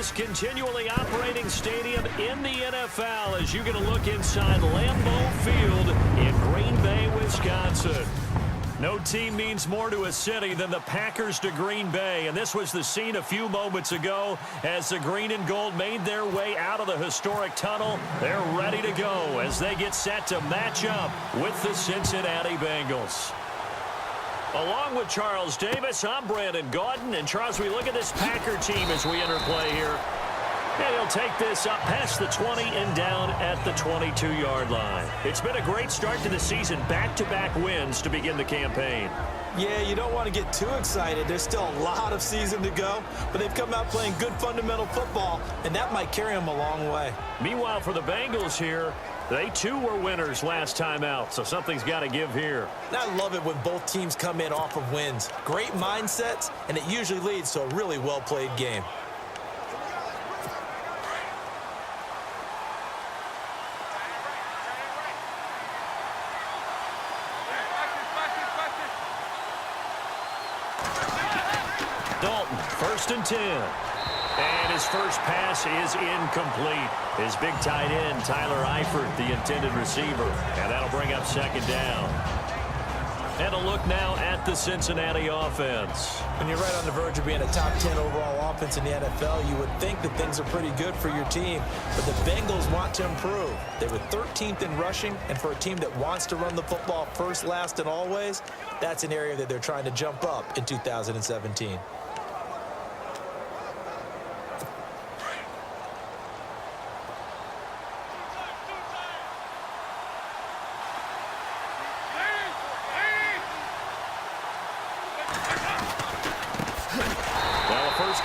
oldest continually operating stadium in the NFL as you get a look inside Lambeau Field in Green Bay, Wisconsin. No team means more to a city than the Packers to Green Bay, and this was the scene a few moments ago as the green and gold made their way out of the historic tunnel. They're ready to go as they get set to match up with the Cincinnati Bengals. Along with Charles Davis, I'm Brandon Gaudin. And Charles, we look at this Packer team as we enter play here. And he'll take this up past the 20 and down at the 22-yard line. It's been a great start to the season. Back-to-back wins to begin the campaign. Yeah, you don't want to get too excited. There's still a lot of season to go, but they've come out playing good fundamental football, and that might carry them a long way. Meanwhile, for the Bengals here, they too were winners last time out, so something's got to give here. I love it when both teams come in off of wins. Great mindsets, and it usually leads to a really well-played game. Dalton, 1st and 10. And his first pass is incomplete. His big tight end, Tyler Eifert, the intended receiver. And that'll bring up 2nd down. And a look now at the Cincinnati offense. When you're right on the verge of being a top 10 overall offense in the NFL, you would think that things are pretty good for your team. But the Bengals want to improve. They were 13th in rushing, and for a team that wants to run the football first, last, and always, that's an area that they're trying to jump up in 2017.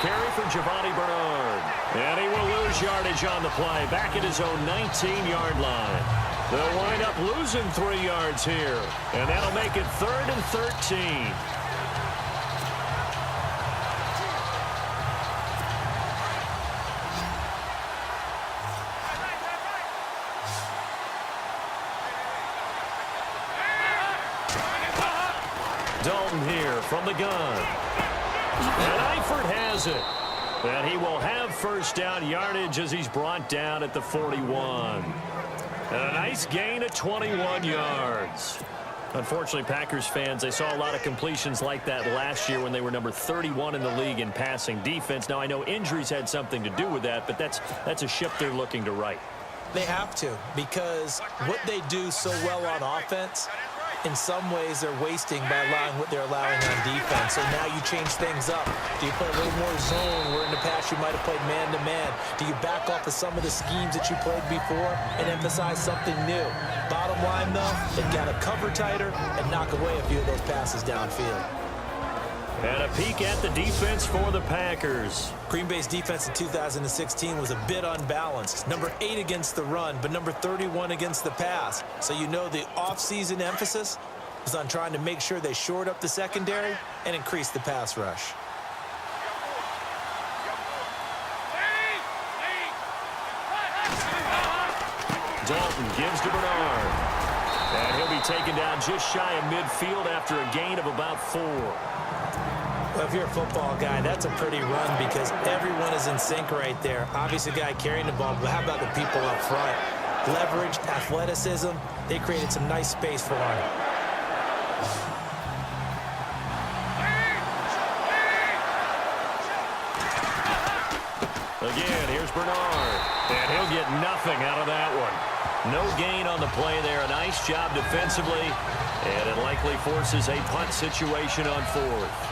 Carry for Giovanni Bernard. And he will lose yardage on the play. Back at his own 19-yard line. They'll wind up losing 3 yards here. And that'll make it 3rd and 13. Dalton here from the gun. And Eifert has it. And he will have first down yardage as he's brought down at the 41. And a nice gain of 21 yards. Unfortunately, Packers fans, they saw a lot of completions like that last year when they were number 31 in the league in passing defense. Now, I know injuries had something to do with that, but that's a ship they're looking to right. They have to, because what they do so well on offense, in some ways they're wasting by allowing what they're allowing on defense. So now you change things up. Do you play a little more zone where in the past you might have played man-to-man? Do you back off of some of the schemes that you played before and emphasize something new? Bottom line, though, they've got to cover tighter and knock away a few of those passes downfield. And a peek at the defense for the Packers. Green Bay's defense in 2016 was a bit unbalanced. Number 8 against the run, but number 31 against the pass. So you know the offseason emphasis was on trying to make sure they shored up the secondary and increase the pass rush. Dalton gives to Bernard. And he'll be taken down just shy of midfield after a gain of about 4. Well, if you're a football guy, that's a pretty run because everyone is in sync right there. Obviously, the guy carrying the ball, but how about the people up front? Leverage, athleticism, they created some nice space for him. Again, here's Bernard. And he'll get nothing out of that one. No gain on the play there. A nice job defensively. And it likely forces a punt situation on 4th.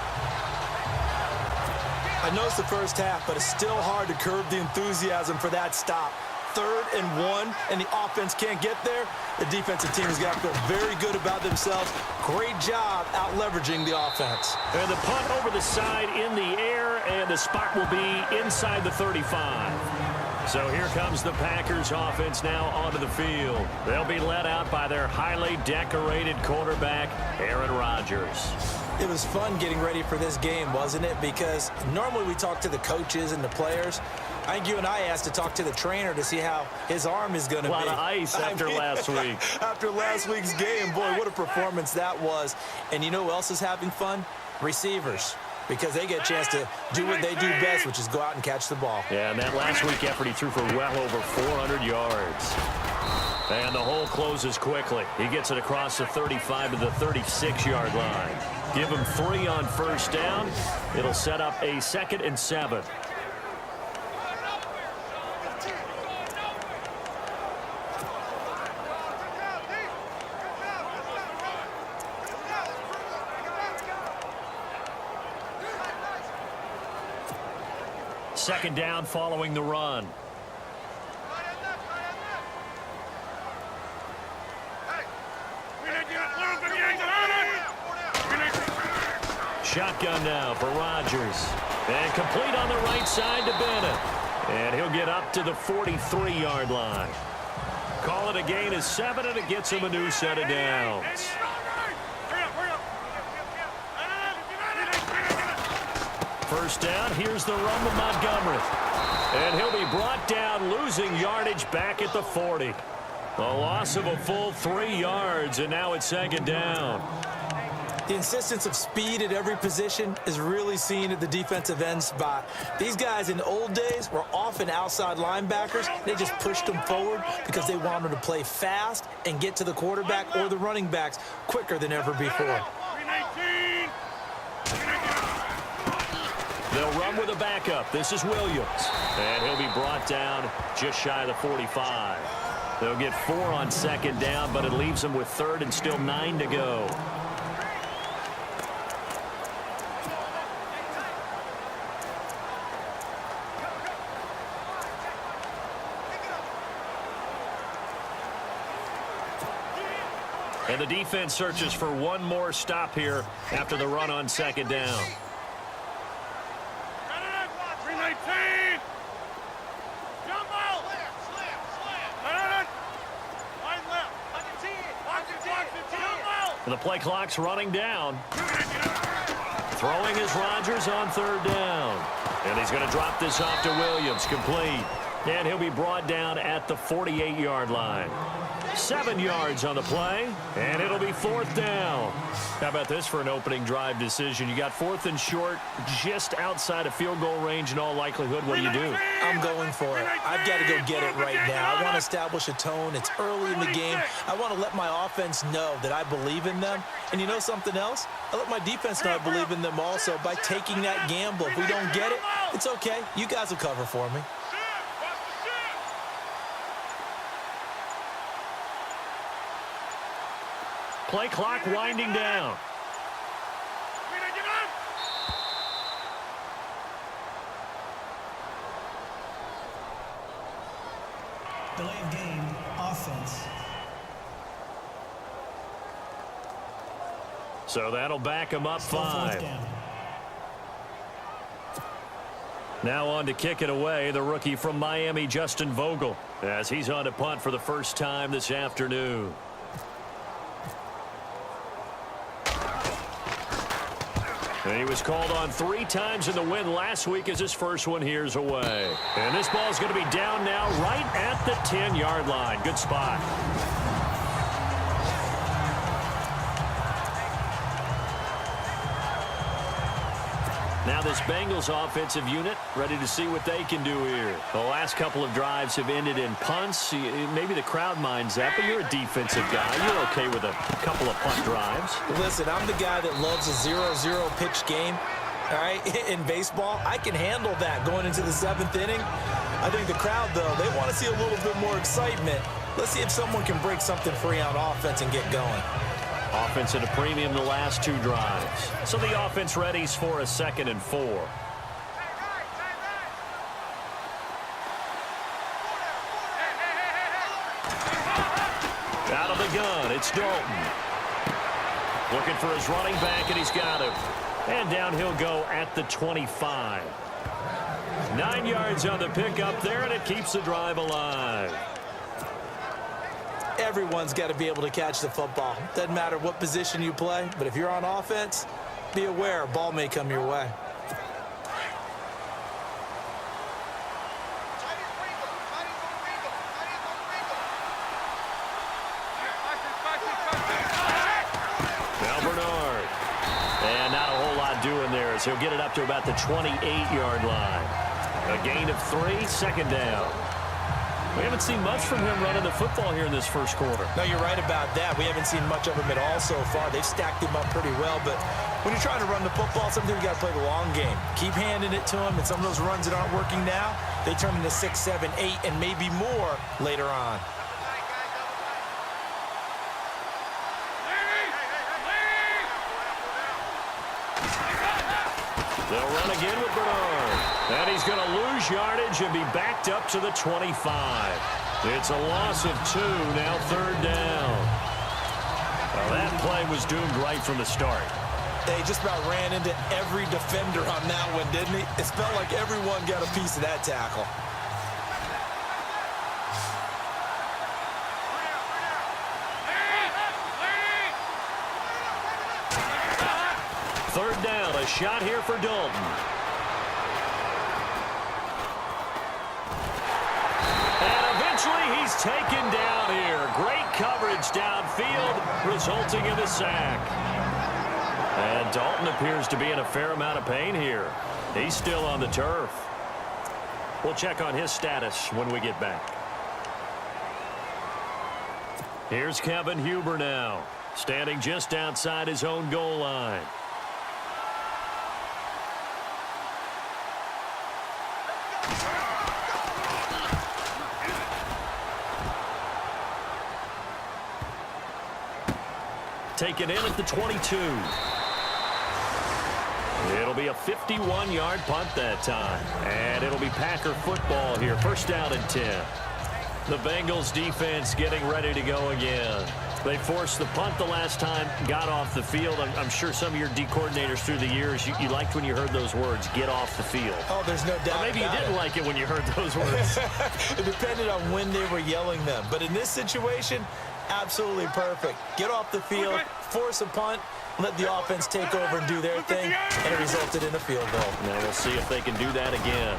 I know it's the first half, but it's still hard to curb the enthusiasm for that stop. 3rd and 1, and the offense can't get there. The defensive team has got to feel very good about themselves. Great job out leveraging the offense. And the punt over the side in the air, and the spot will be inside the 35. So here comes the Packers offense now onto the field. They'll be led out by their highly decorated quarterback, Aaron Rodgers. It was fun getting ready for this game, wasn't it? Because normally we talk to the coaches and the players. I think you and I asked to talk to the trainer to see how his arm is going to be. A lot of ice after last week. After last week's game, boy, what a performance that was. And you know who else is having fun? Receivers. because they get a chance to do what they do best, which is go out and catch the ball. Yeah, and that last week effort, he threw for well over 400 yards. And the hole closes quickly. He gets it across the 35 to the 36-yard line. Give him 3 on first down. It'll set up a 2nd and 7. Second down following the run. Shotgun now for Rodgers. And complete on the right side to Bennett. And he'll get up to the 43-yard line. Call it a gain of 7, and it gets him a new set of downs. First down, here's the run with Montgomery. And he'll be brought down, losing yardage back at the 40. A loss of a full 3 yards, and now it's 2nd down. The insistence of speed at every position is really seen at the defensive end spot. These guys in the old days were often outside linebackers. They just pushed them forward because they wanted to play fast and get to the quarterback or the running backs quicker than ever before. They'll run with a backup. This is Williams. And he'll be brought down just shy of the 45. They'll get 4 on 2nd down, but it leaves them with 3rd and still 9 to go. And the defense searches for one more stop here after the run on 2nd down. The play clock's running down. Throwing is Rodgers on 3rd down. And he's going to drop this off to Williams. Complete. And he'll be brought down at the 48-yard line. 7 yards on the play, and it'll be 4th down. How about this for an opening drive decision? You got 4th and short, just outside of field goal range in all likelihood. What do? I'm going for it. I've got to go get it right now. I want to establish a tone. It's early in the game. I want to let my offense know that I believe in them. And you know something else? I let my defense know I believe in them also by taking that gamble. If we don't get it, it's okay. You guys will cover for me. Play clock winding down. Delay of game, offense. So that'll back him up 5. Now on to kick it away, the rookie from Miami, Justin Vogel, as he's on to punt for the first time this afternoon. And he was called on 3 times in the win last week as his first one here's away. And this ball is going to be down now right at the 10-yard line. Good spot. Now this Bengals offensive unit ready to see what they can do here. The last couple of drives have ended in punts. Maybe the crowd minds that, but you're a defensive guy. You're okay with a couple of punt drives. Listen, I'm the guy that loves a 0-0 pitch game. All right, in baseball, I can handle that going into the 7th inning. I think the crowd, though, they want to see a little bit more excitement. Let's see if someone can break something free on offense and get going. Offense at a premium the last 2 drives. So the offense readies for a 2nd and 4. Out of the gun, it's Dalton. Looking for his running back, and he's got him. And down he'll go at the 25. 9 yards on the pickup there, and it keeps the drive alive. Everyone's got to be able to catch the football. Doesn't matter what position you play, but if you're on offense, be aware a ball may come your way. as he'll get it up to about the 28-yard line. A gain of 3, second down. We haven't seen much from him running the football here in this first quarter. No, you're right about that. We haven't seen much of him at all so far. They've stacked him up pretty well, but when you're trying to run the football, sometimes you got to play the long game. Keep handing it to him, and some of those runs that aren't working now, they turn into 6, 7, 8, and maybe more later on. They'll run again with Bernard. And he's going to lose yardage and be backed up to the 25. It's a loss of 2, now third down. Well, that play was doomed right from the start. They just about ran into every defender on that one, didn't he? It felt like everyone got a piece of that tackle. Third down, a shot here for Dalton. And eventually he's taken down here. Great coverage downfield, resulting in the sack. And Dalton appears to be in a fair amount of pain here. He's still on the turf. We'll check on his status when we get back. Here's Kevin Huber now, standing just outside his own goal line. Taken in at the 22. It'll be a 51-yard punt that time. And it'll be Packer football here. First down and 10. The Bengals defense getting ready to go again. They forced the punt the last time, got off the field. I'm sure some of your D coordinators through the years, you liked when you heard those words, get off the field. Oh, there's no doubt. Or maybe you didn't like it when you heard those words. It depended on when they were yelling them. But in this situation, absolutely perfect. Get off the field, force a punt, let the offense take over and do their thing, and it resulted in a field goal. Now we'll see if they can do that again.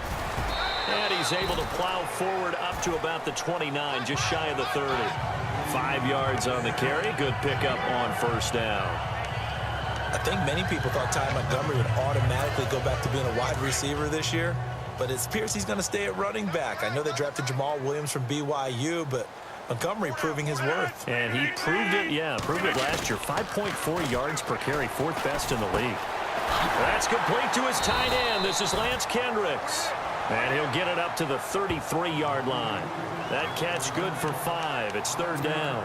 And he's able to plow forward up to about the 29, just shy of the 30. 5 yards on the carry. Good pickup on first down. I think many people thought Ty Montgomery would automatically go back to being a wide receiver this year, but it appears he's going to stay at running back. I know they drafted Jamal Williams from BYU, but Montgomery proving his worth. And he proved it last year. 5.4 yards per carry, 4th best in the league. That's complete to his tight end. This is Lance Kendricks. And he'll get it up to the 33-yard line. That catch good for 5. It's third down.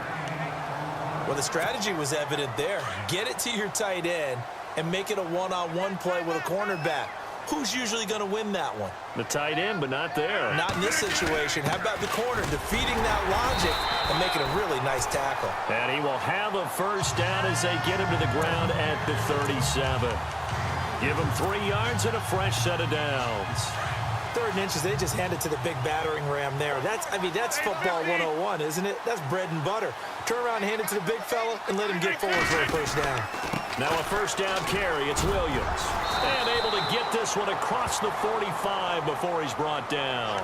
Well, the strategy was evident there. Get it to your tight end and make it a one-on-one play with a cornerback. Who's usually going to win that one? The tight end, but not there. Not in this situation. How about the corner defeating that logic and making a really nice tackle? And he will have a first down as they get him to the ground at the 37. Give him 3 yards and a fresh set of downs. 3rd and inches, they just hand it to the big battering ram there. That's football 101, isn't it? That's bread and butter. Turn around and hand it to the big fella and let him get forward for a first down. Now a first down carry. It's Williams. And able to get this one across the 45 before he's brought down.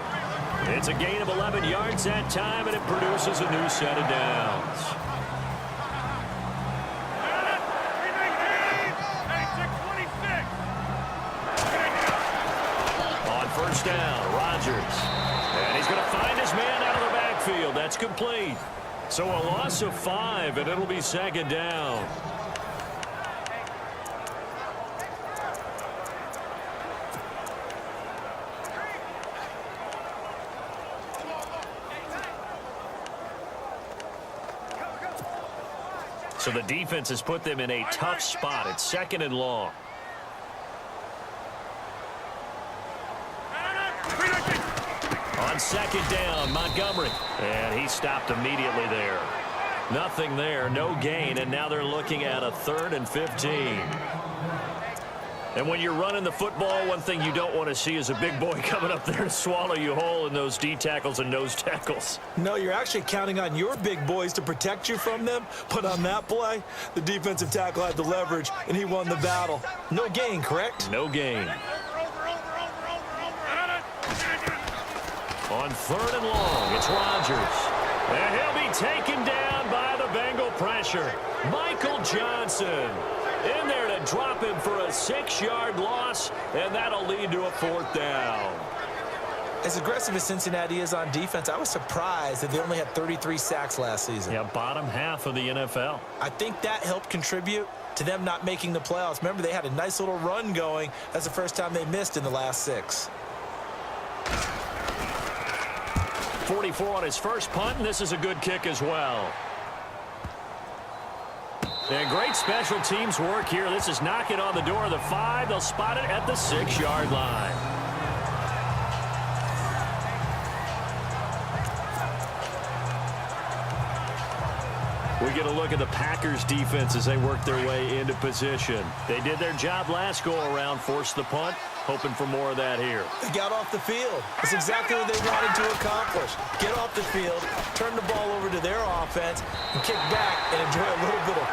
It's a gain of 11 yards that time, and it produces a new set of downs. First down, Rodgers. And he's going to find his man out of the backfield. That's complete. So a loss of 5, and it'll be second down. So the defense has put them in a tough spot. It's 2nd and long. On 2nd down, Montgomery. And he stopped immediately there. Nothing there, no gain, and now they're looking at a 3rd and 15. And when you're running the football, one thing you don't want to see is a big boy coming up there to swallow you whole in those D tackles and nose tackles. No, you're actually counting on your big boys to protect you from them. But on that play, the defensive tackle had the leverage, and he won the battle. No gain, correct? No gain. On 3rd and long, it's Rodgers. And he'll be taken down by the Bengal pressure. Michael Johnson in there to drop him for a 6-yard loss, and that'll lead to a 4th down. As aggressive as Cincinnati is on defense, I was surprised that they only had 33 sacks last season. Yeah, bottom half of the NFL. I think that helped contribute to them not making the playoffs. Remember, they had a nice little run going. That's the first time they missed in the last 6. 44 on his first punt, and this is a good kick as well. And great special teams work here. This is knocking on the door of the 5. They'll spot it at the 6-yard line. We get a look at the Packers defense as they work their way into position. They did their job last go-around, forced the punt, hoping for more of that here. They got off the field. That's exactly what they wanted to accomplish. Get off the field, turn the ball over to their offense, and kick back and enjoy a little bit of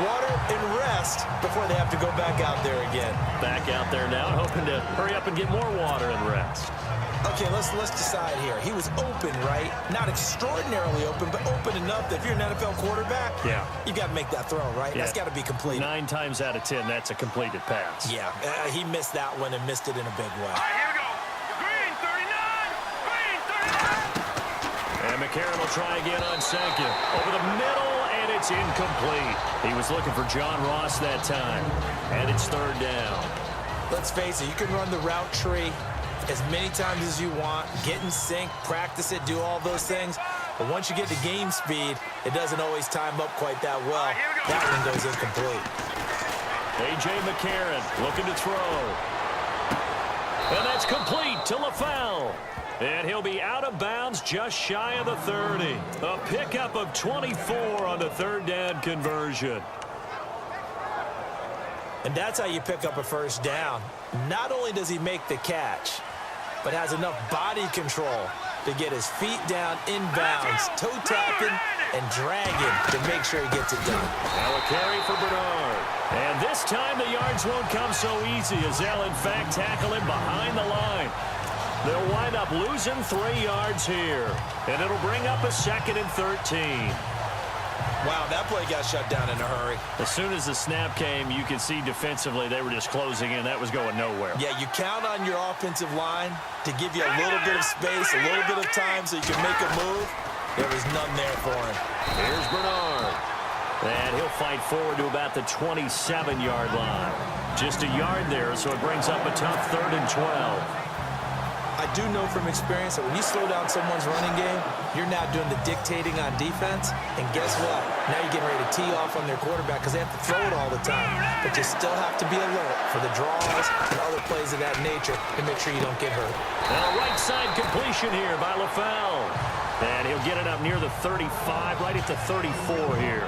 water and rest before they have to go back out there again. Back out there now, hoping to hurry up and get more water and rest. Okay, let's decide here. He was open, right? Not extraordinarily open, but open enough that if you're an NFL quarterback, you got to make that throw, right? Yeah. That's got to be complete. 9 times out of 10, that's a completed pass. Yeah, he missed that one and missed it in a big way. All right, here we go. Green 39. And McCarron will try again on 2nd. Over the middle, and it's incomplete. He was looking for John Ross that time. And it's 3rd down. Let's face it, you can run the route tree as many times as you want, get in sync, practice it, do all those things. But once you get to game speed, it doesn't always time up quite that well. That one goes incomplete. A.J. McCarron looking to throw. And that's complete to LaFell. And he'll be out of bounds just shy of the 30. A pickup of 24 on the 3rd down conversion. And that's how you pick up a 1st down. Not only does he make the catch, but has enough body control to get his feet down inbounds, toe tapping and dragging to make sure he gets it done. Now a carry for Bernard. And this time the yards won't come so easy as they'll in fact tackle him behind the line. They'll wind up losing 3 yards here. And it'll bring up a 2nd and 13. Wow, that play got shut down in a hurry. As soon as the snap came, you could see defensively they were just closing in. That was going nowhere. Yeah, you count on your offensive line to give you a little bit of space, a little bit of time so you can make a move. There was none there for him. Here's Bernard. And he'll fight forward to about the 27-yard line. Just a yard there, so it brings up a tough 3rd and 12. I do know from experience that when you slow down someone's running game, you're now doing the dictating on defense. And guess what? Now you're getting ready to tee off on their quarterback because they have to throw it all the time. But you still have to be alert for the draws and other plays of that nature to make sure you don't get hurt. Now right side completion here by LaFell. And he'll get it up near the 35, right at the 34 here.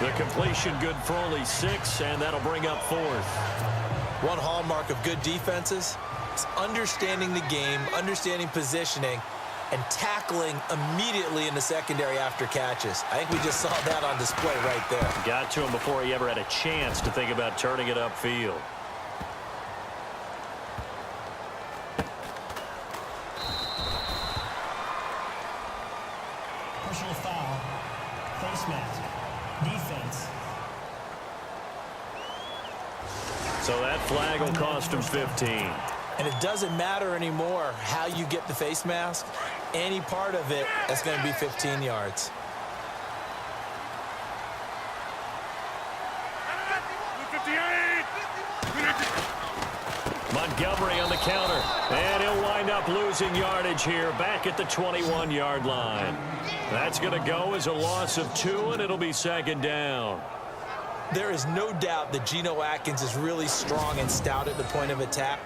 The completion good for only 6, and that'll bring up 4th. One hallmark of good defenses is understanding the game, understanding positioning, and tackling immediately in the secondary after catches. I think we just saw that on display right there. Got to him before he ever had a chance to think about turning it upfield. Personal foul. Face mask. Defense. So that flag will cost him 15. And it doesn't matter anymore how you get the face mask. Any part of it, that's going to be 15 yards. Montgomery on the counter. And he'll wind up losing yardage here back at the 21-yard line. That's going to go as a loss of 2, and it'll be 2nd down. There is no doubt that Geno Atkins is really strong and stout at the point of attack.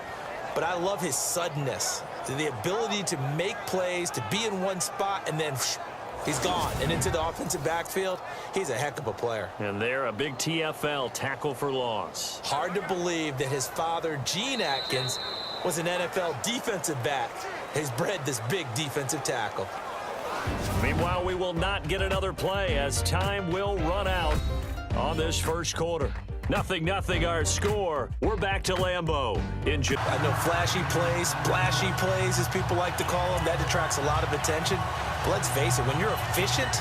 But I love his suddenness, the ability to make plays, to be in one spot, and then he's gone and into the offensive backfield. He's a heck of a player. And there, a big TFL, tackle for loss. Hard to believe that his father, Gene Atkins, was an NFL defensive back. He's bred this big defensive tackle. Meanwhile, we will not get another play as time will run out on this first quarter. 0-0 our score. We're back to Lambeau. I know flashy plays, splashy plays, as people like to call them, that attracts a lot of attention. But let's face it, when you're efficient,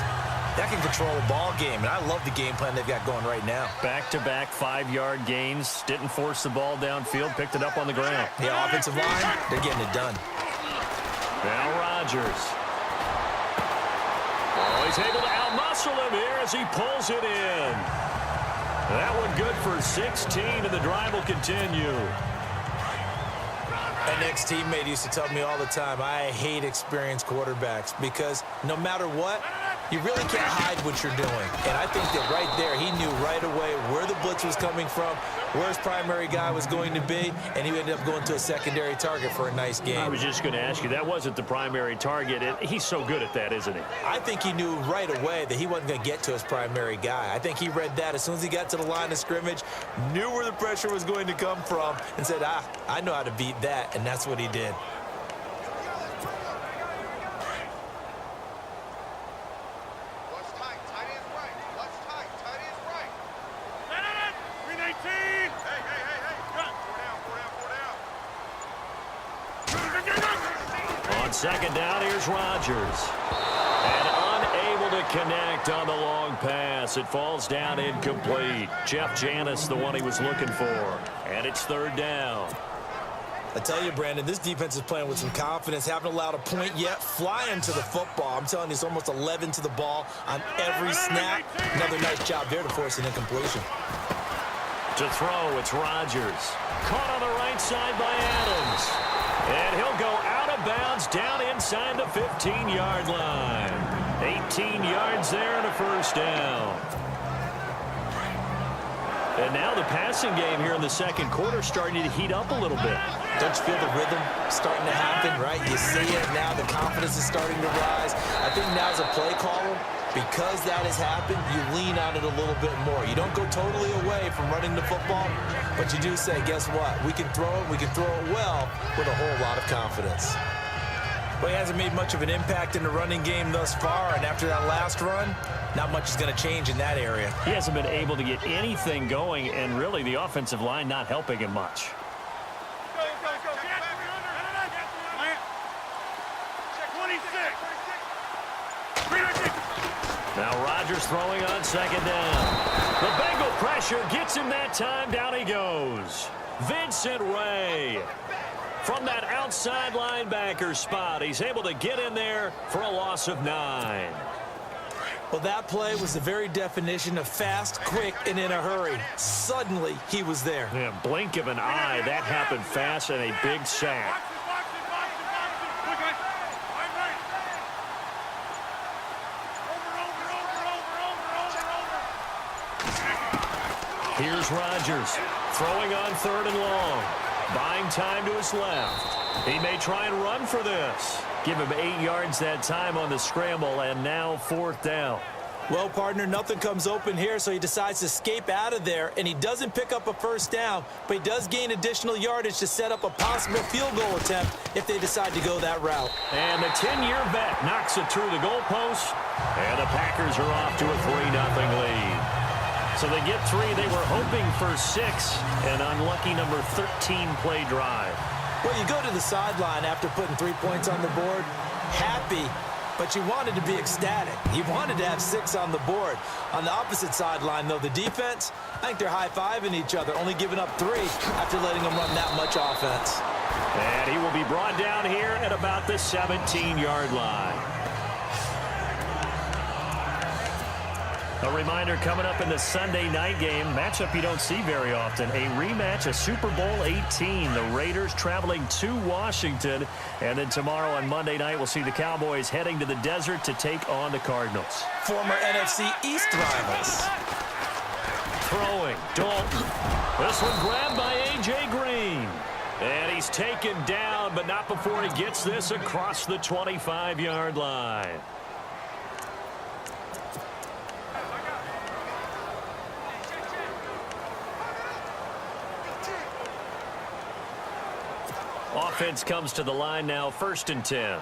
That can control a ball game, and I love the game plan they've got going right now. Back-to-back 5-yard gains. Didn't force the ball downfield. Picked it up on the ground. Yeah, offensive line, they're getting it done. Now Rodgers. Oh, he's able to outmuscle him here as he pulls it in. That one good for 16, and the drive will continue. An ex-teammate used to tell me all the time, I hate experienced quarterbacks because no matter what, you really can't hide what you're doing. And I think that right there, he knew right away where the blitz was coming from, where his primary guy was going to be, and he ended up going to a secondary target for a nice game. I was just going to ask you, that wasn't the primary target. He's so good at that, isn't he? I think he knew right away that he wasn't going to get to his primary guy. I think he read that as soon as he got to the line of scrimmage, knew where the pressure was going to come from, and said, I know how to beat that, and that's what he did. On second down, here's Rodgers. And unable to connect on the long pass. It falls down incomplete. Jeff Janis, the one he was looking for. And it's third down. I tell you, Brandon, this defense is playing with some confidence. Haven't allowed a point yet. Flying to the football. I'm telling you, it's almost 11 to the ball on every snap. Another nice job there to force an incompletion. To throw, it's Rodgers. Caught on the right side by Adams. And he'll go out of bounds down inside the 15-yard line. 18 yards there and a first down. And now the passing game here in the second quarter starting to heat up a little bit. Don't you feel the rhythm starting to happen, right? You see it now. The confidence is starting to rise. I think now as a play caller, because that has happened, you lean on it a little bit more. You don't go totally away from running the football, but you do say, guess what? We can throw it. We can throw it well with a whole lot of confidence. But he hasn't made much of an impact in the running game thus far, and after that last run, not much is going to change in that area. He hasn't been able to get anything going, and really the offensive line not helping him much. Now Rodgers throwing on second down. The Bengal pressure gets him that time. Down he goes. Vincent Ray. From that outside linebacker spot, he's able to get in there for a loss of 9. Well, that play was the very definition of fast, quick, and in a hurry. Suddenly, he was there. Yeah, blink of an eye. That happened fast and a big sack. Here's Rodgers throwing on third and long. Buying time to his left. He may try and run for this. Give him 8 yards that time on the scramble, and now fourth down. Well, partner, nothing comes open here, so he decides to escape out of there, and he doesn't pick up a first down, but he does gain additional yardage to set up a possible field goal attempt if they decide to go that route. And the 10-year vet knocks it through the goalpost, and the Packers are off to a 3-0 lead. So they get 3. They were hoping for 6. An unlucky number 13 play drive. Well, you go to the sideline after putting 3 points on the board, happy, but you wanted to be ecstatic. You wanted to have 6 on the board. On the opposite sideline, though, the defense, I think they're high-fiving each other, only giving up 3 after letting them run that much offense. And he will be brought down here at about the 17-yard line. A reminder coming up in the Sunday night game, matchup you don't see very often, a rematch of Super Bowl 18. The Raiders traveling to Washington. And then tomorrow on Monday night, we'll see the Cowboys heading to the desert to take on the Cardinals. Former NFC East rivals. Throwing, Dalton. This one grabbed by A.J. Green. And he's taken down, but not before he gets this across the 25-yard line. Offense comes to the line now, 1st and 10.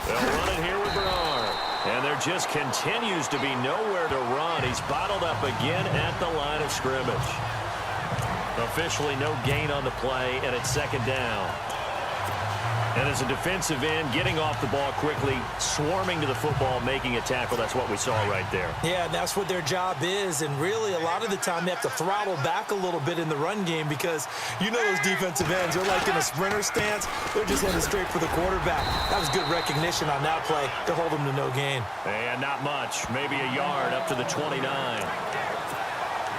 They'll run it here with Bernard. And there just continues to be nowhere to run. He's bottled up again at the line of scrimmage. Officially no gain on the play, and it's 2nd down. And as a defensive end, getting off the ball quickly, swarming to the football, making a tackle, that's what we saw right there. Yeah, and that's what their job is. And really, a lot of the time, they have to throttle back a little bit in the run game because you know those defensive ends, they're like in a sprinter stance. They're just heading straight for the quarterback. That was good recognition on that play to hold them to no gain. And not much, maybe a yard up to the 29.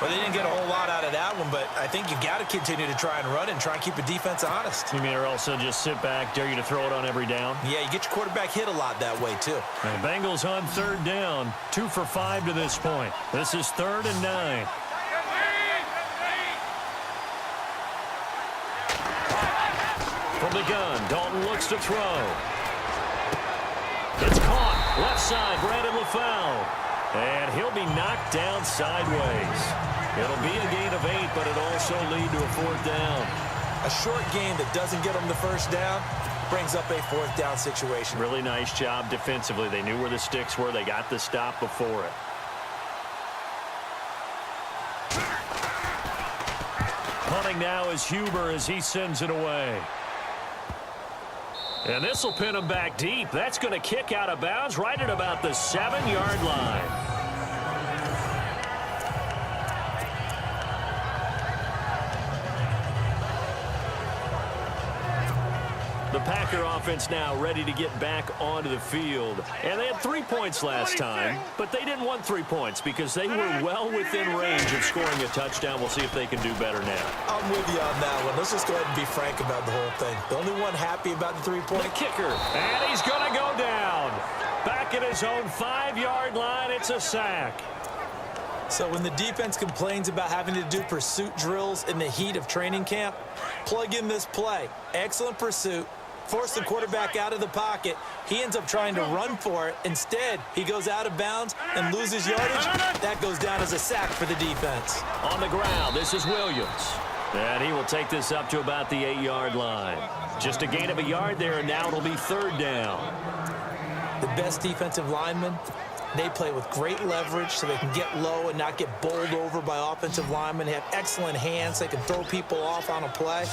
Well, they didn't get a whole lot out of that one, but I think you got to continue to try and run and try and keep the defense honest. You mean or also just sit back, dare you to throw it on every down? Yeah, you get your quarterback hit a lot that way, too. And Bengals on third down, 2 for 5 to this point. This is 3rd and 9. From the gun, Dalton looks to throw. It's caught. Left side, Brandon LaFau. And he'll be knocked down sideways. It'll be a gain of 8, but it'll also lead to a 4th down. A short gain that doesn't get them the first down brings up a 4th down situation. Really nice job defensively. They knew where the sticks were. They got the stop before it. Punting now is Huber as he sends it away. And this will pin him back deep. That's going to kick out of bounds right at about the 7-yard line. The Packer offense now ready to get back onto the field. And they had 3 points last time, but they didn't want 3 points because they were well within range of scoring a touchdown. We'll see if they can do better now. I'm with you on that one. Let's just go ahead and be frank about the whole thing. The only one happy about the 3-point. The kicker. And he's going to go down. Back at his own 5-yard line, it's a sack. So when the defense complains about having to do pursuit drills in the heat of training camp, plug in this play. Excellent pursuit. Force the quarterback out of the pocket. He ends up trying to run for it. Instead, he goes out of bounds and loses yardage. That goes down as a sack for the defense. On the ground, this is Williams. And he will take this up to about the 8-yard line. Just a gain of a yard there, and now it'll be 3rd down. The best defensive linemen, they play with great leverage so they can get low and not get bowled over by offensive linemen. They have excellent hands. They can throw people off on a play.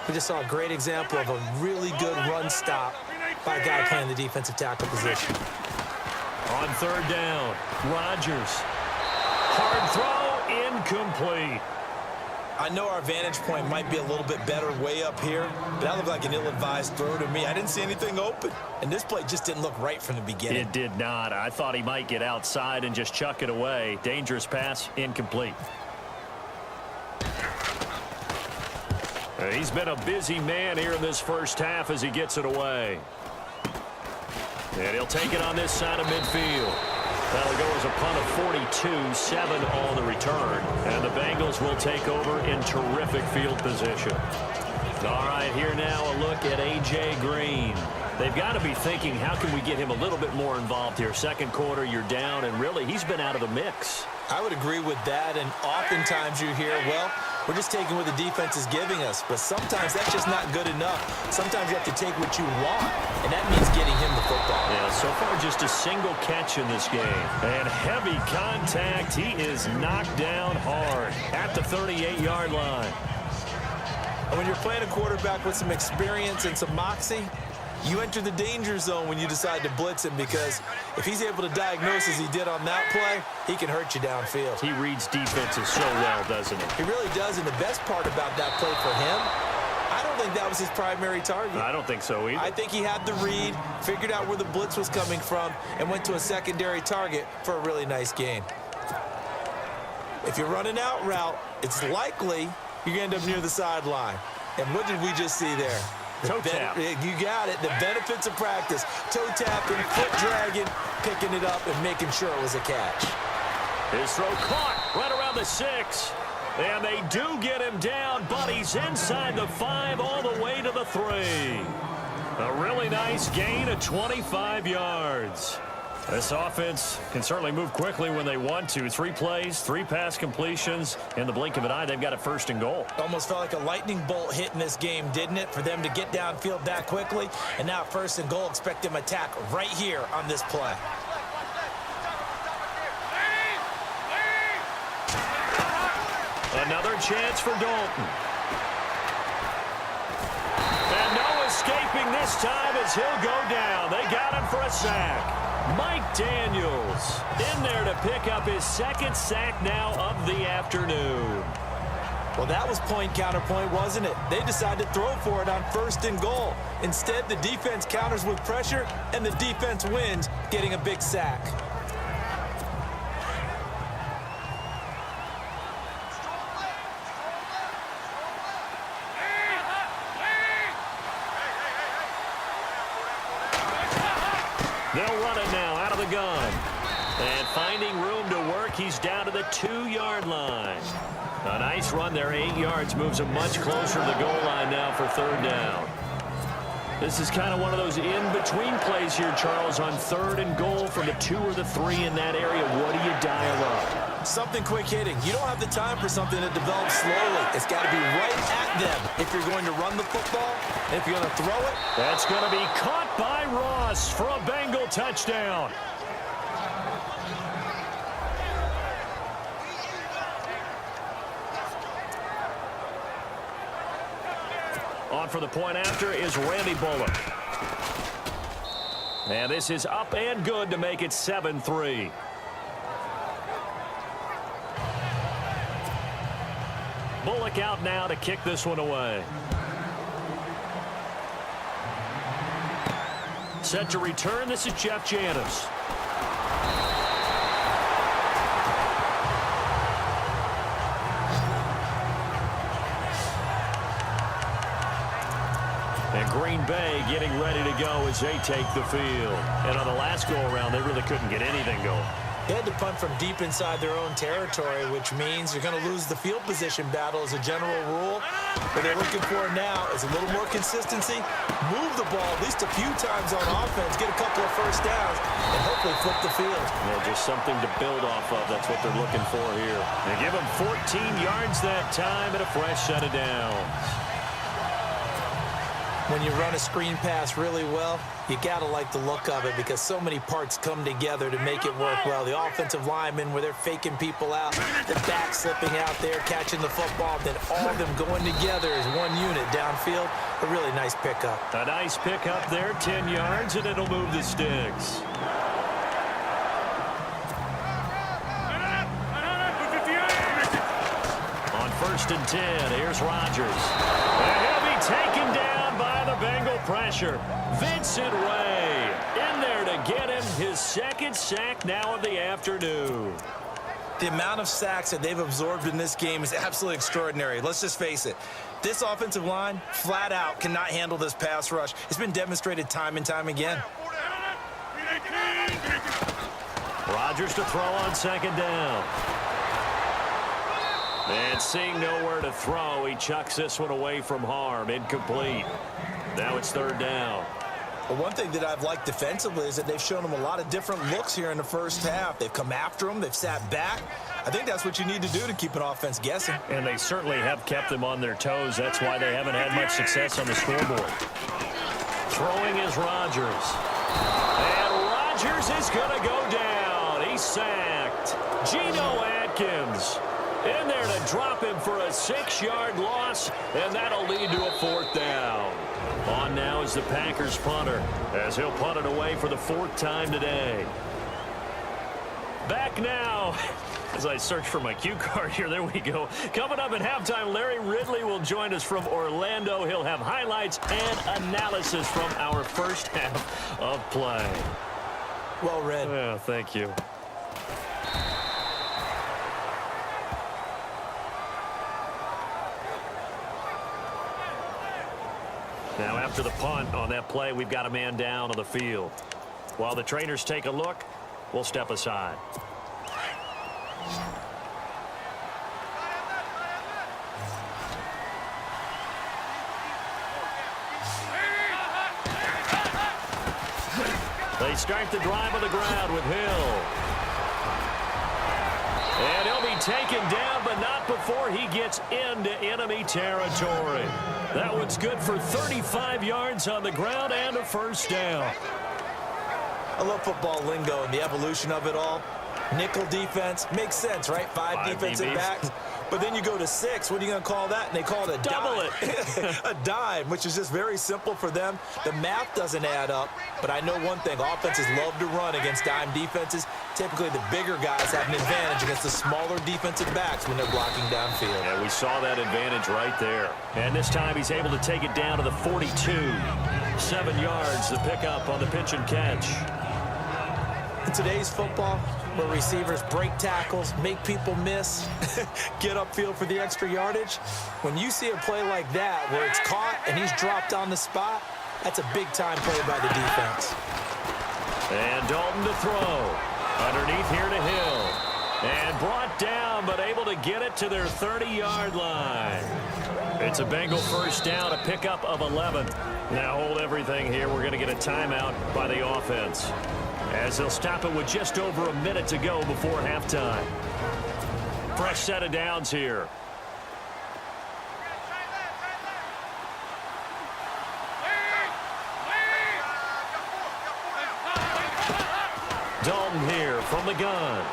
We just saw a great example of a really good run stop by a guy playing the defensive tackle position. On 3rd down, Rodgers. Hard throw, incomplete. I know our vantage point might be a little bit better way up here, but that looked like an ill-advised throw to me. I didn't see anything open, and this play just didn't look right from the beginning. It did not. I thought he might get outside and just chuck it away. Dangerous pass, incomplete. He's been a busy man here in this first half as he gets it away. And he'll take it on this side of midfield. That'll go as a punt of 42, 7 on the return. And the Bengals will take over in terrific field position. All right, here now a look at A.J. Green. They've got to be thinking, how can we get him a little bit more involved here? Second quarter, you're down, and really, he's been out of the mix. I would agree with that, and oftentimes you hear, well, we're just taking what the defense is giving us. But sometimes that's just not good enough. Sometimes you have to take what you want, and that means getting him the football. Yeah, so far just a single catch in this game. And heavy contact. He is knocked down hard at the 38-yard line. And when you're playing a quarterback with some experience and some moxie, you enter the danger zone when you decide to blitz him, because if he's able to diagnose as he did on that play, he can hurt you downfield. He reads defenses so well, doesn't he? He really does, and the best part about that play for him, I don't think that was his primary target. I don't think so either. I think he had the read, figured out where the blitz was coming from, and went to a secondary target for a really nice gain. If you're running out route, it's likely you're going to end up near the sideline. And what did we just see there? Toe tap. You got it. The benefits of practice. Toe tapping, foot dragging, picking it up, and making sure it was a catch. His throw caught right around the 6. And they do get him down, but he's inside the 5 all the way to the 3. A really nice gain of 25 yards. This offense can certainly move quickly when they want to. 3 plays, 3 pass completions. In the blink of an eye, they've got a 1st and goal. Almost felt like a lightning bolt hit in this game, didn't it? For them to get downfield that quickly. And now 1st and goal, expect them to attack right here on this play. Another chance for Dalton. And no escaping holding this time as he'll go down. They got him for a sack. Mike Daniels in there to pick up his second sack now of the afternoon. Well, that was point counterpoint, wasn't it? They decided to throw for it on 1st and goal. Instead, the defense counters with pressure, and the defense wins, getting a big sack. They'll run it now out of the gun. And finding room to work, he's down to the 2-yard line. A nice run there, 8 yards, moves him much closer to the goal line now for 3rd down. This is kind of one of those in-between plays here, Charles, on 3rd and goal from the 2 or the 3 in that area. What do you dial up? Something quick hitting. You don't have the time for something that develops slowly. It's got to be right at them if you're going to run the football, and if you're going to throw it. That's going to be caught by Ross for a Bengal touchdown. On for the point after is Randy Bullock. And this is up and good to make it 7-3. Bullock out now to kick this one away. Set to return, this is Jeff Janis. And Green Bay getting ready to go as they take the field. And on the last go-around, they really couldn't get anything going. They had to punt from deep inside their own territory, which means you're going to lose the field position battle as a general rule. What they're looking for now is a little more consistency, move the ball at least a few times on offense, get a couple of first downs, and hopefully flip the field. Yeah, just something to build off of. That's what they're looking for here. They give them 14 yards that time and a fresh set of downs. When you run a screen pass really well, you got to like the look of it because so many parts come together to make it work well. The offensive linemen, where they're faking people out, the back slipping out there, catching the football, then all of them going together as one unit downfield. A really nice pickup. A nice pickup there, 10 yards, and it'll move the sticks. On 1st and 10, here's Rodgers. And he'll be taken down by the Bengal pressure. Vincent Ray in there to get him his second sack now of the afternoon. The amount of sacks that they've absorbed in this game is absolutely extraordinary. Let's just face it. This offensive line, flat out, cannot handle this pass rush. It's been demonstrated time and time again. Rodgers to throw on 2nd down. And seeing nowhere to throw, he chucks this one away from harm. Incomplete. Now it's 3rd down. Well, one thing that I've liked defensively is that they've shown them a lot of different looks here in the first half. They've come after them. They've sat back. I think that's what you need to do to keep an offense guessing. And they certainly have kept them on their toes. That's why they haven't had much success on the scoreboard. Throwing is Rodgers. And Rodgers is going to go down. He's sacked. Geno Atkins in there to drop him for a 6-yard loss, and that'll lead to a 4th down. On now is the Packers punter, as he'll punt it away for the 4th time today. Back now, as I search for my cue card here, there we go. Coming up at halftime, Larry Ridley will join us from Orlando. He'll have highlights and analysis from our first half of play. Well read. Yeah, thank you. Now, after the punt on that play, we've got a man down on the field. While the trainers take a look, we'll step aside. They start the drive on the ground with Hill. And he'll be taken down, but not before he gets into enemy territory. That one's good for 35 yards on the ground and a 1st down. I love football lingo and the evolution of it all. Nickel defense makes sense, right? Five defensive DBs. backs. But then you go to 6. What are you going to call that? And they call it a Double dime. it. A dime, which is just very simple for them. The math doesn't add up. But I know one thing. Offenses love to run against dime defenses. Typically, the bigger guys have an advantage against the smaller defensive backs when they're blocking downfield. Yeah, we saw that advantage right there. And this time he's able to take it down to the 42. 7 yards, the pickup on the pitch and catch. In today's football, where receivers break tackles, make people miss, get upfield for the extra yardage, when you see a play like that where it's caught and he's dropped on the spot, that's a big-time play by the defense. And Dalton to throw. Underneath here to Hill. And brought down, but able to get it to their 30-yard line. It's a Bengal first down, a pickup of 11. Now hold everything here. We're going to get a timeout by the offense, as they'll stop it with just over a minute to go before halftime. Fresh set of downs here. Dalton here from the gun.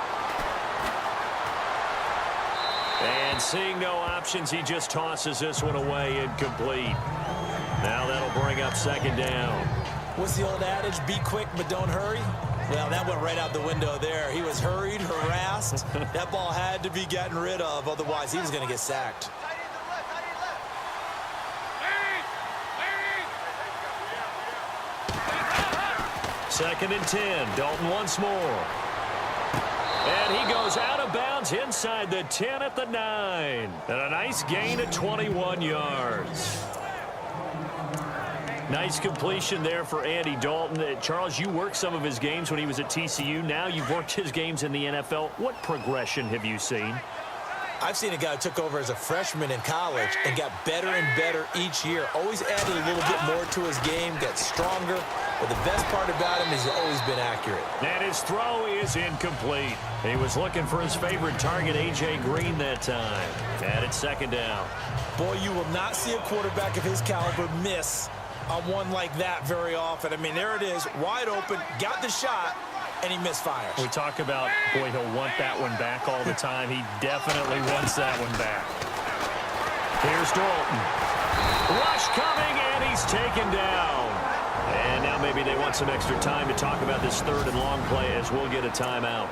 And seeing no options, he just tosses this one away, incomplete. Now that'll bring up second down. What's the old adage? Be quick, but don't hurry. Well, that went right out the window there. He was hurried, harassed. That ball had to be gotten rid of. Otherwise, he was going to get sacked. Second and 10. Dalton once more. And he goes out of bounds inside the 10 at the 9. And a nice gain of 21 yards. Nice completion there for Andy Dalton. Charles, you worked some of his games when he was at TCU. Now you've worked his games in the NFL. What progression have you seen? I've seen a guy who took over as a freshman in college and got better and better each year. Always added a little bit more to his game, got stronger. But the best part about him is he's always been accurate. And his throw is incomplete. He was looking for his favorite target, A.J. Green, that time. And it's second down. Boy, you will not see a quarterback of his caliber miss on one like that very often. I mean, there it is, wide open, got the shot, and he misfires. We talk about, boy, he'll want that one back all the time. He definitely wants that one back. Here's Dalton. Rush coming, and he's taken down. And now maybe they want some extra time to talk about this third and long play, as we'll get a timeout,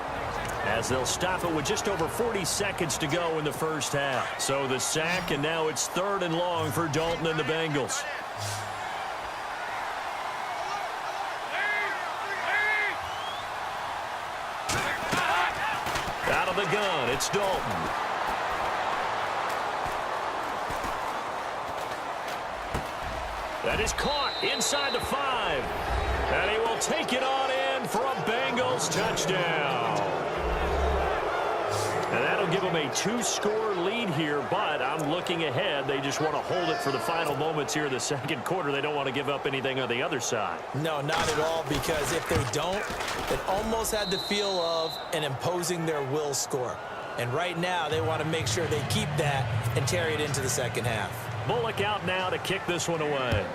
as they'll stop it with just over 40 seconds to go in the first half. So the sack, and now it's third and long for Dalton and the Bengals. Out of the gun, it's Dalton. That is caught inside the 5. And he will take it on in for a Bengals touchdown. And that'll give them a 2-score lead here, but I'm looking ahead. They just want to hold it for the final moments here in the second quarter. They don't want to give up anything on the other side. No, not at all, because if they don't, it almost had the feel of an imposing their will score. And right now, they want to make sure they keep that and carry it into the second half. Bullock out now to kick this one away.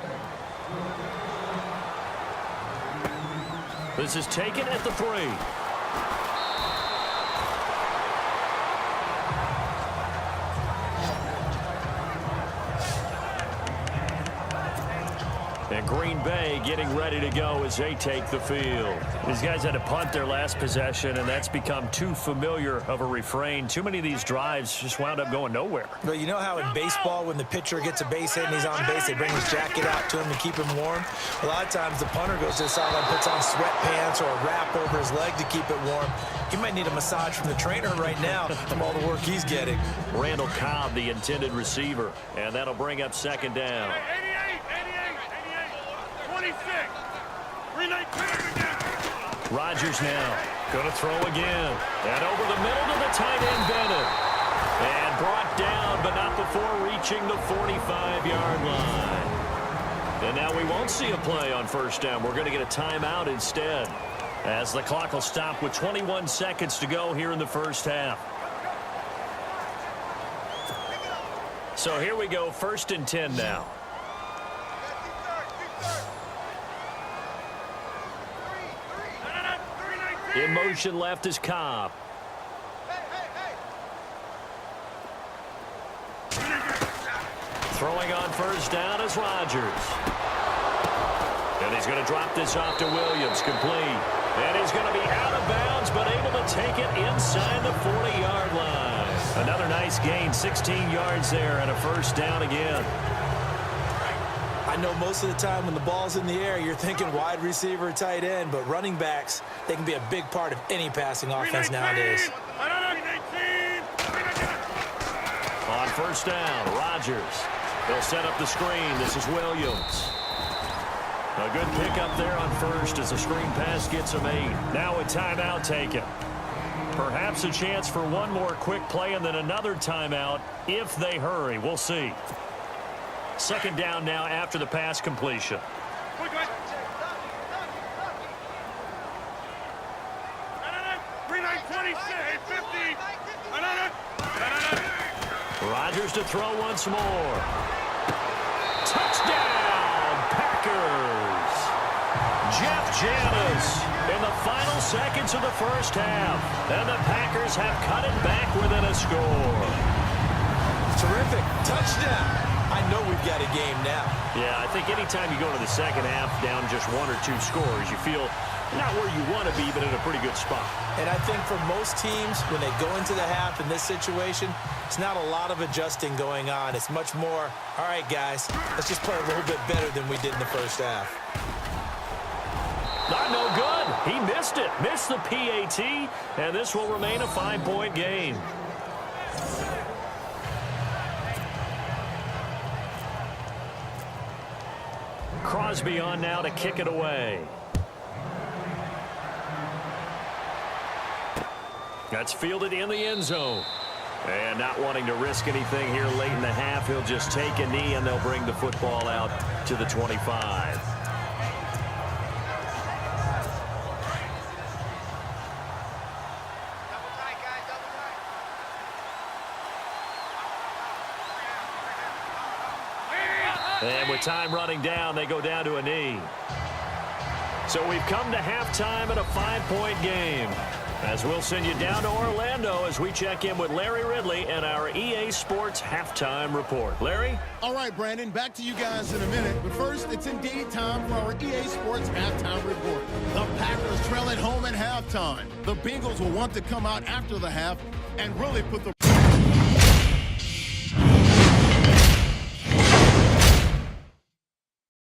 This is taken at the 3. And Green Bay getting ready to go as they take the field. These guys had to punt their last possession, and that's become too familiar of a refrain. Too many of these drives just wound up going nowhere. But you know how in baseball, when the pitcher gets a base hit and he's on base, they bring his jacket out to him to keep him warm? A lot of times the punter goes to the sideline, puts on sweatpants or a wrap over his leg to keep it warm. He might need a massage from the trainer right now from all the work he's getting. Randall Cobb, the intended receiver, and that'll bring up second down. 26. Relay again. Rodgers now going to throw again. And over the middle to the tight end, Bennett. And brought down, but not before reaching the 45-yard line. And now we won't see a play on first down. We're going to get a timeout instead, as the clock will stop with 21 seconds to go here in the first half. So here we go, 1st and 10 now. In motion left is Cobb. Throwing on first down is Rodgers. And he's going to drop this off to Williams, complete. And he's going to be out of bounds, but able to take it inside the 40-yard line. Another nice gain, 16 yards there, and a first down again. I know most of the time when the ball's in the air, you're thinking wide receiver, tight end, but running backs, they can be a big part of any passing offense nowadays. On first down, Rodgers. They'll set up the screen. This is Williams. A good pickup there on first as the screen pass gets him 8. Now a timeout taken. Perhaps a chance for one more quick play and then another timeout if they hurry. We'll see. Second down now after the pass completion. Rodgers to throw once more. Touchdown, Packers. Jeff Janis in the final seconds of the first half. And the Packers have cut it back within a score. Terrific. Touchdown. I know we've got a game now. Yeah, I think anytime you go to the second half down just 1 or 2 scores, you feel not where you want to be, but in a pretty good spot. And I think for most teams, when they go into the half in this situation, it's not a lot of adjusting going on. It's much more, all right, guys, let's just play a little bit better than we did in the first half. Not no good. He missed it. Missed the PAT, and this will remain a 5-point game. Crosby on now to kick it away. That's fielded in the end zone. And not wanting to risk anything here late in the half, he'll just take a knee and they'll bring the football out to the 25. And with time running down, they go down to a knee. So we've come to halftime in a 5-point game. As we'll send you down to Orlando as we check in with Larry Ridley and our EA Sports Halftime Report. Larry? All right, Brandon, back to you guys in a minute. But first, it's indeed time for our EA Sports Halftime Report. The Packers trail at home at halftime. The Bengals will want to come out after the half and really put the